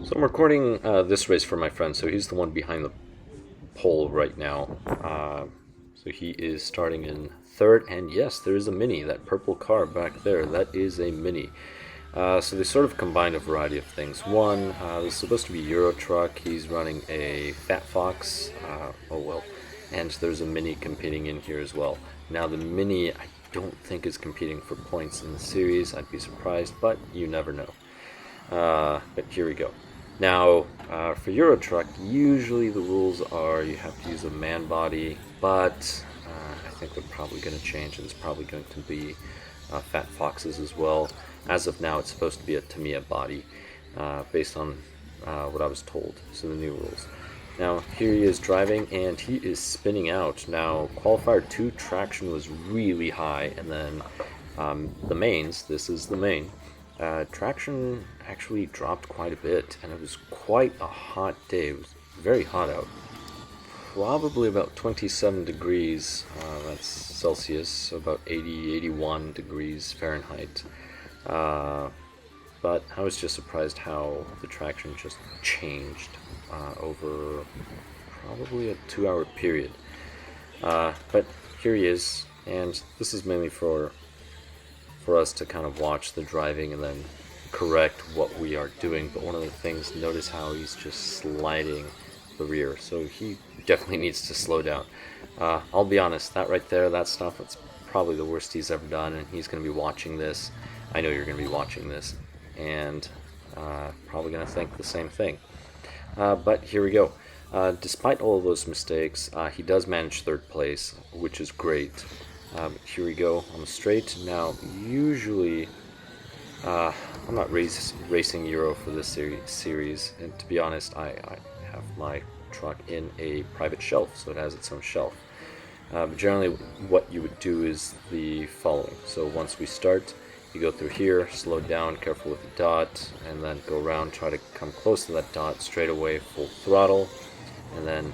So I'm recording this race for my friend, so he's the one behind the pole right now. So he is starting in third, and yes, there is a Mini. That purple car back there, that is a Mini. So they sort of combined a variety of things. One, this is supposed to be Euro truck. He's running a Fat Fox, oh well, and there's a Mini competing in here as well. Now the Mini, I don't think is competing for points in the series. I'd be surprised, but you never know. But here we go. Now, for Euro Truck, usually the rules are you have to use a man body, but I think they're probably going to change, and it's probably going to be Fat Foxes as well. As of now, it's supposed to be a Tamiya body, based on what I was told, so the new rules. Now, here he is driving, and he is spinning out. Now, qualifier 2 traction was really high, and then the mains, this is the main, traction actually dropped quite a bit, and it was quite a hot day. It was very hot out. Probably about 27 degrees, that's Celsius, so about 81 degrees Fahrenheit. But I was just surprised how the traction just changed over probably a 2-hour period. But here he is, and this is mainly for us to kind of watch the driving and then correct what we are doing. But one of the things, notice how he's just sliding the rear, so he definitely needs to slow down. I'll be honest, that right there, that stuff, it's probably the worst he's ever done, and he's going to be watching this. I know you're going to be watching this, and probably going to think the same thing. But here we go. Despite all of those mistakes, he does manage third place, which is great. Here we go on the straight. Now, usually, I'm not racing Euro for this series, and to be honest, I have my truck in a private shelf, so it has its own shelf. But generally, what you would do is the following. So once we start, you go through here, slow down, careful with the dot, and then go around, try to come close to that dot, straight away, full throttle, and then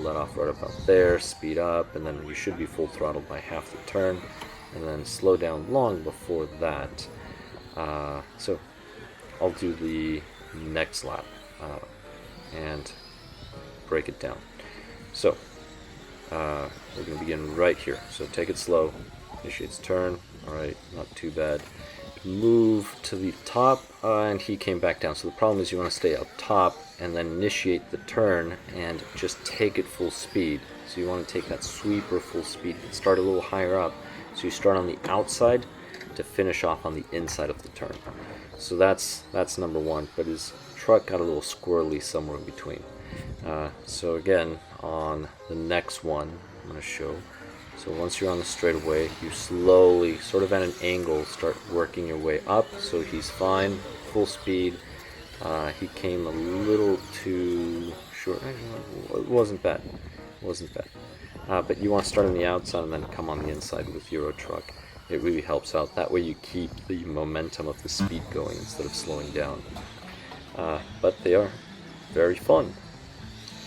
let off right about there, speed up, and then you should be full throttle by half the turn, and then slow down long before that. So I'll do the next lap and break it down. So we're going to begin right here. So take it slow, initiates turn, alright, not too bad. Move to the top, and he came back down. So the problem is you want to stay up top and then initiate the turn and just take it full speed. So you want to take that sweeper full speed and start a little higher up. So you start on the outside to finish off on the inside of the turn. So that's number one, but his truck got a little squirrely somewhere in between. So again, on the next one, I'm going to show. So once you're on the straightaway, you slowly, sort of at an angle, start working your way up. So he's fine, full speed. He came a little too short. It wasn't bad. It wasn't bad. But you want to start on the outside and then come on the inside with Euro Truck. It really helps out. That way you keep the momentum of the speed going instead of slowing down. But they are very fun.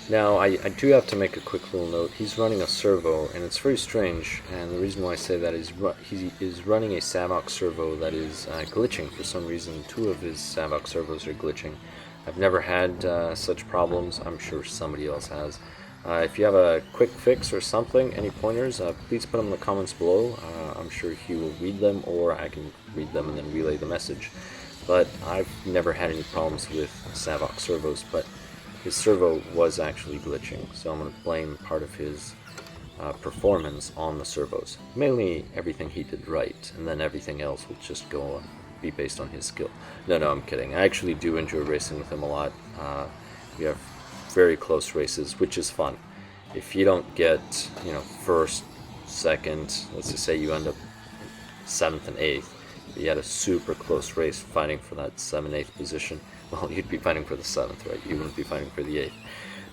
Now, I do have to make a quick little note. He's running a servo, and it's very strange, and the reason why I say that is he is running a Savox Servo that is glitching for some reason. 2 of his Savox Servos are glitching. I've never had such problems. I'm sure somebody else has. If you have a quick fix or something, any pointers, please put them in the comments below. I'm sure he will read them, or I can read them and then relay the message. But I've never had any problems with Savox Servos, but his servo was actually glitching, so I'm going to blame part of his performance on the servos. Mainly everything he did right, and then everything else will just be based on his skill. No, I'm kidding. I actually do enjoy racing with him a lot. We have very close races, which is fun. If you don't get, first, second, let's just say you end up 7th and 8th, but you had a super close race fighting for that 7th, 8th position, well, you'd be fighting for the 7th, right? You wouldn't be fighting for the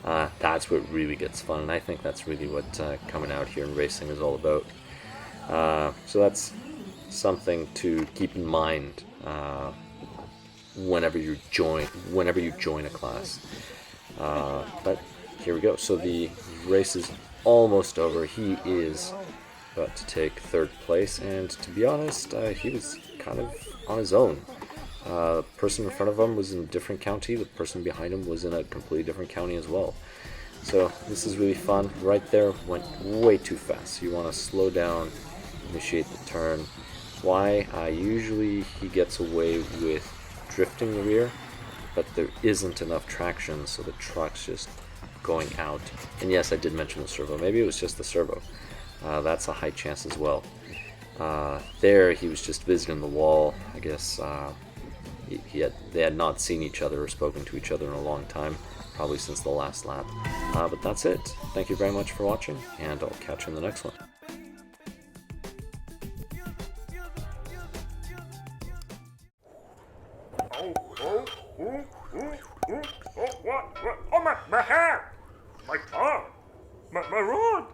8th. That's what really gets fun, and I think that's really what coming out here and racing is all about. So that's something to keep in mind whenever you join a class. But here we go. So the race is almost over. He is about to take 3rd place, and to be honest, he was kind of on his own. The person in front of him was in a different county, the person behind him was in a completely different county as well. So this is really fun. Right there went way too fast. You want to slow down, initiate the turn. Why? Usually he gets away with drifting the rear, but there isn't enough traction, so the truck's just going out. And yes, I did mention the servo. Maybe it was just the servo. That's a high chance as well. There he was just visiting the wall. I guess they had not seen each other or spoken to each other in a long time, probably since the last lap. But that's it. Thank you very much for watching, and I'll catch you in the next one. What? Oh, my hair! My tongue! My rod!